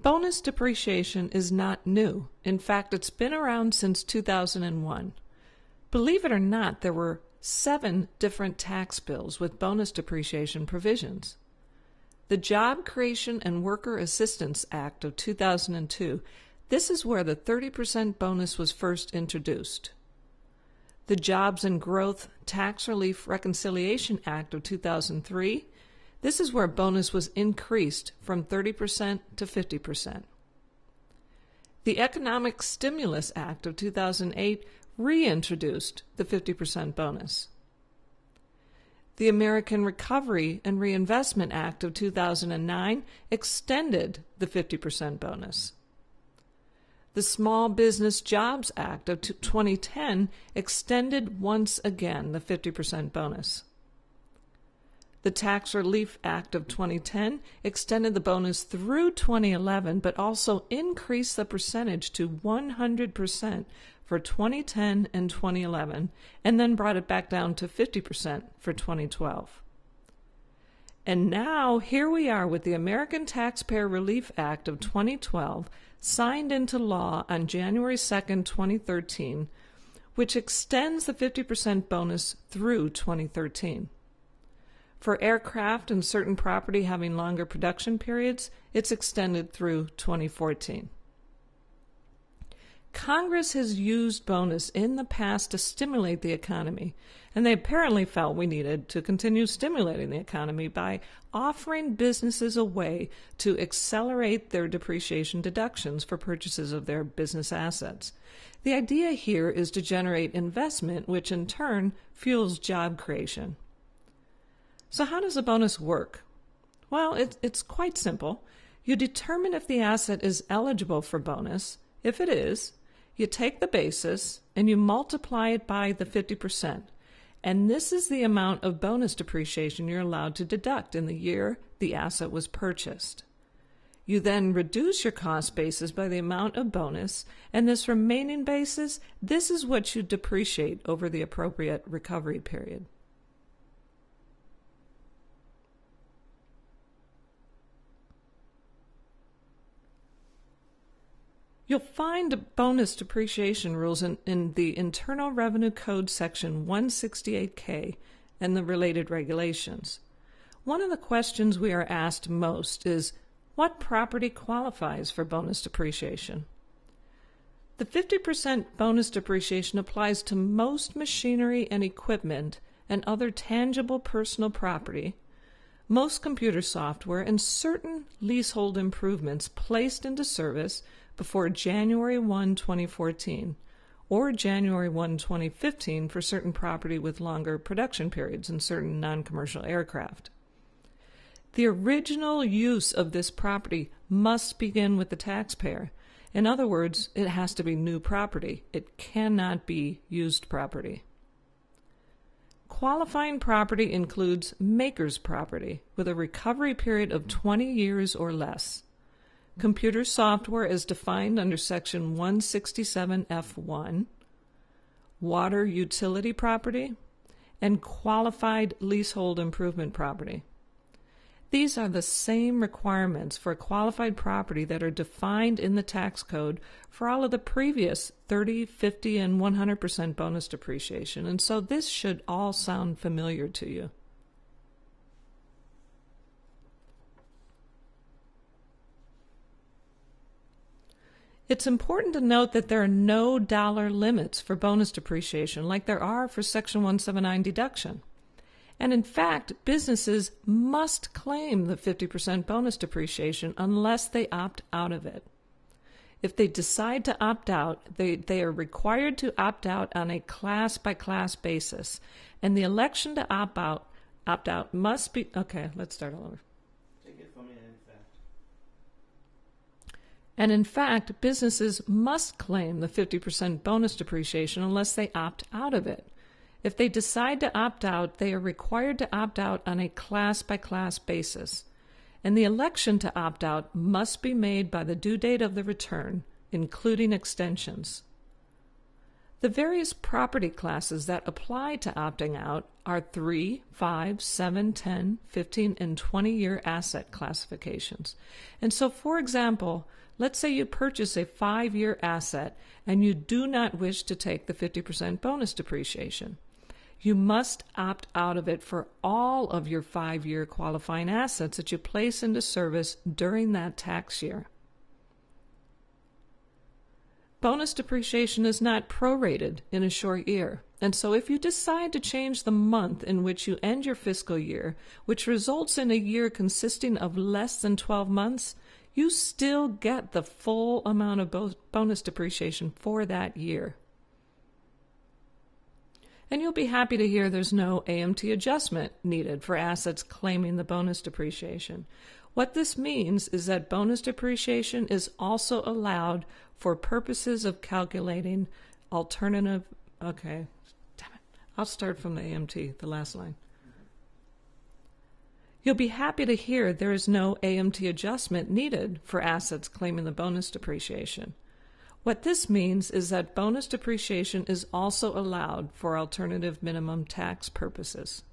Bonus depreciation is not new. In fact, it's been around since 2001. Believe it or not, there were 7 different tax bills with bonus depreciation provisions. The Job Creation and Worker Assistance Act of 2002, this is where the 30% bonus was first introduced. The Jobs and Growth Tax Relief Reconciliation Act of 2003, this is where bonus was increased from 30% to 50%. The Economic Stimulus Act of 2008 reintroduced the 50% bonus. The American Recovery and Reinvestment Act of 2009 extended the 50% bonus. The Small Business Jobs Act of 2010 extended once again the 50% bonus. The Tax Relief Act of 2010 extended the bonus through 2011, but also increased the percentage to 100% for 2010 and 2011, and then brought it back down to 50% for 2012. And now, here we are with the American Taxpayer Relief Act of 2012, signed into law on January 2nd, 2013, which extends the 50% bonus through 2013. For aircraft and certain property having longer production periods, it's extended through 2014. Congress has used bonus in the past to stimulate the economy, and they apparently felt we needed to continue stimulating the economy by offering businesses a way to accelerate their depreciation deductions for purchases of their business assets. The idea here is to generate investment, which in turn fuels job creation. So how does a bonus work? Well, it's quite simple. You determine if the asset is eligible for bonus. If it is, you take the basis and you multiply it by the 50%. And this is the amount of bonus depreciation you're allowed to deduct in the year the asset was purchased. You then reduce your cost basis by the amount of bonus, and this remaining basis, this is what you depreciate over the appropriate recovery period. You'll find bonus depreciation rules in the Internal Revenue Code section 168K and the related regulations. One of the questions we are asked most is, what property qualifies for bonus depreciation? The 50% bonus depreciation applies to most machinery and equipment and other tangible personal property, most computer software, and certain leasehold improvements placed into service before January 1, 2014, or January 1, 2015 for certain property with longer production periods and certain non-commercial aircraft. The original use of this property must begin with the taxpayer. In other words, it has to be new property. It cannot be used property. Qualifying property includes maker's property with a recovery period of 20 years or less. Computer software is defined under Section 167F1, water utility property, and qualified leasehold improvement property. These are the same requirements for qualified property that are defined in the tax code for all of the previous 30%, 50%, and 100% bonus depreciation, and so this should all sound familiar to you. It's important to note that there are no dollar limits for bonus depreciation like there are for Section 179 deduction. And in fact, businesses must claim the 50% bonus depreciation unless they opt out of it. If they decide to opt out, they are required to opt out on a class-by-class basis. And the election to opt out must be... Okay, let's start all over. And in fact, businesses must claim the 50% bonus depreciation unless they opt out of it. If they decide to opt out, they are required to opt out on a class-by-class basis. And the election to opt out must be made by the due date of the return, including extensions. The various property classes that apply to opting out are 3, 5, 7, 10, 15, and 20-year asset classifications. And so, for example, let's say you purchase a 5-year asset and you do not wish to take the 50% bonus depreciation. You must opt out of it for all of your 5-year qualifying assets that you place into service during that tax year. Bonus depreciation is not prorated in a short year, and so if you decide to change the month in which you end your fiscal year, which results in a year consisting of less than 12 months, you still get the full amount of bonus depreciation for that year. And you'll be happy to hear there's no AMT adjustment needed for assets claiming the bonus depreciation. What this means is that bonus depreciation is also allowed for purposes of calculating alternative... Okay, damn it. I'll start from the AMT, the last line. You'll be happy to hear there is no AMT adjustment needed for assets claiming the bonus depreciation. What this means is that bonus depreciation is also allowed for alternative minimum tax purposes.